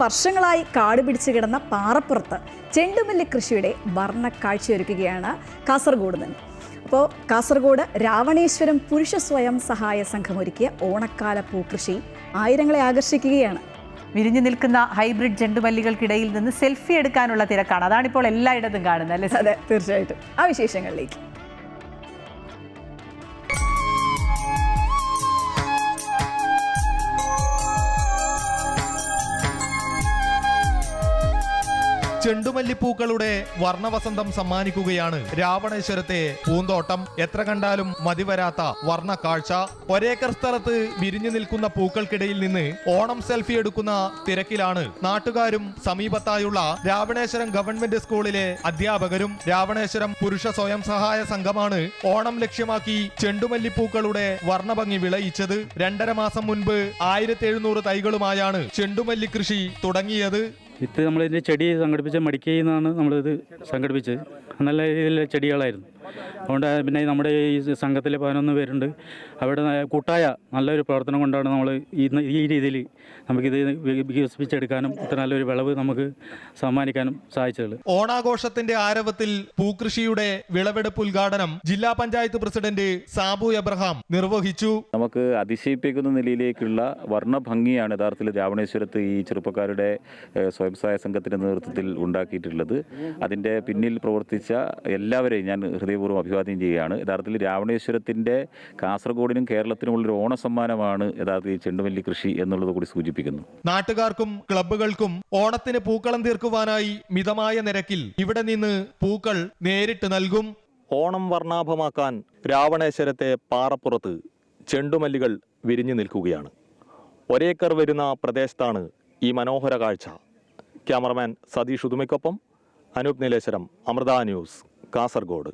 വർഷങ്ങളായി കാട് പിടിച്ചു കിടന്ന പാറപ്പുറത്ത് ചെണ്ടുമല്ലി കൃഷിയുടെ വർണ്ണക്കാഴ്ചയൊരുക്കുകയാണ് കാസർഗോഡ് നിന്ന്. അപ്പോൾ കാസർഗോഡ് രാവണേശ്വരം പുരുഷ സ്വയം സഹായ സംഘമൊരുക്കിയ ഓണക്കാല പൂക്കൃഷി ആയിരങ്ങളെ ആകർഷിക്കുകയാണ്. വിരിഞ്ഞു നിൽക്കുന്ന ഹൈബ്രിഡ് ചെണ്ടുമല്ലികൾക്കിടയിൽ നിന്ന് സെൽഫി എടുക്കാനുള്ള തിരക്കാണ്. അതാണിപ്പോൾ എല്ലായിടത്തും കാണുന്നത്, അല്ലേ? അതെ, തീർച്ചയായിട്ടും. ആ വിശേഷങ്ങളിലേക്ക്. ചെണ്ടുമല്ലിപ്പൂക്കളുടെ വർണ്ണവസന്തം സമ്മാനിക്കുകയാണ് രാവണേശ്വരത്തെ പൂന്തോട്ടം. എത്ര കണ്ടാലും മതിവരാത്ത വർണ്ണ കാഴ്ച. ഒരേക്കർ സ്ഥലത്ത് വിരിഞ്ഞു നിൽക്കുന്ന പൂക്കൾക്കിടയിൽ നിന്ന് ഓണം സെൽഫി എടുക്കുന്ന തിരക്കിലാണ് നാട്ടുകാരും സമീപത്തായുള്ള രാവണേശ്വരം ഗവൺമെന്റ് സ്കൂളിലെ അധ്യാപകരും. രാവണേശ്വരം പുരുഷ സ്വയം സഹായ സംഘമാണ് ഓണം ലക്ഷ്യമാക്കി ചെണ്ടുമല്ലിപ്പൂക്കളുടെ വർണ്ണഭംഗി വിളയിച്ചത്. 2.5 മാസം മുൻപ് 1700 തൈകളുമായാണ് ചെണ്ടുമല്ലി കൃഷി തുടങ്ങിയത്. വിത്ത് നമ്മളിതിൻ്റെ ചെടി സംഘടിപ്പിച്ച മടിക്കയിൽ നിന്നാണ് നമ്മളിത് സംഘടിപ്പിച്ചത്. നല്ല രീതിയിലുള്ള ചെടികളായിരുന്നു. അതുകൊണ്ട് പിന്നെ നമ്മുടെ ഈ സംഘത്തിൽ 11 പേരുണ്ട്. അവിടെ കൂട്ടായ നല്ലൊരു പ്രവർത്തനം കൊണ്ടാണ് നമ്മൾ ഈ രീതിയിൽ നമുക്കിത് വികസിപ്പിച്ചെടുക്കാനും ഇത്ര നല്ലൊരു വിളവ് നമുക്ക് സമ്മാനിക്കാനും സാധിച്ചത്. ഓണാഘോഷത്തിന്റെ ആരവത്തിൽ പൂക്കൃഷിയുടെ വിളവെടുപ്പ് ഉദ്ഘാടനം ജില്ലാ പഞ്ചായത്ത് പ്രസിഡന്റ് സാബു എബ്രഹാം നിർവഹിച്ചു. നമുക്ക് അതിശയിപ്പിക്കുന്ന നിലയിലേക്കുള്ള വർണ്ണഭംഗിയാണ് യഥാർത്ഥത്തിൽ രാവണേശ്വരത്ത് ഈ ചെറുപ്പക്കാരുടെ സ്വയം സഹായ സംഘത്തിന്റെ നേതൃത്വത്തിൽ ഉണ്ടാക്കിയിട്ടുള്ളത്. അതിന്റെ പിന്നിൽ പ്രവർത്തിച്ച എല്ലാവരെയും ഞാൻ ഹൃദയപൂർവ്വം അഭിവാദ്യം ചെയ്യുകയാണ്. യഥാർത്ഥത്തിൽ രാവണേശ്വരത്തിന്റെ കാസർഗോഡിനും കേരളത്തിനുമുള്ളൊരു ഓണസമ്മാനമാണ് യഥാർത്ഥത്തിൽ ഈ ചെണ്ടുമല്ലി കൃഷി എന്നുള്ളത് കൂടി സൂചിപ്പിക്കുന്നു. നാട്ടുകാർക്കും ക്ലബ്ബുകൾക്കും ഓണത്തിന് പൂക്കളം തീർക്കുവാനായി മിതമായ നിരക്കിൽ ഇവിടെ നിന്ന് പൂക്കൾ നേരിട്ട് നൽകും. ഓണം വർണ്ണാഭമാക്കാൻ രാവണേശ്വരത്തെ പാറപ്പുറത്ത് ചെണ്ടുമല്ലികൾ വിരിഞ്ഞു നിൽക്കുകയാണ്. ഒരേക്കർ വരുന്ന പ്രദേശത്താണ് ഈ മനോഹര കാഴ്ച. ക്യാമറമാൻ സതീഷ് ഉദുമയ്ക്കൊപ്പം അനൂപ് നീലേശ്വരം, അമൃത ന്യൂസ്, കാസർഗോഡ്.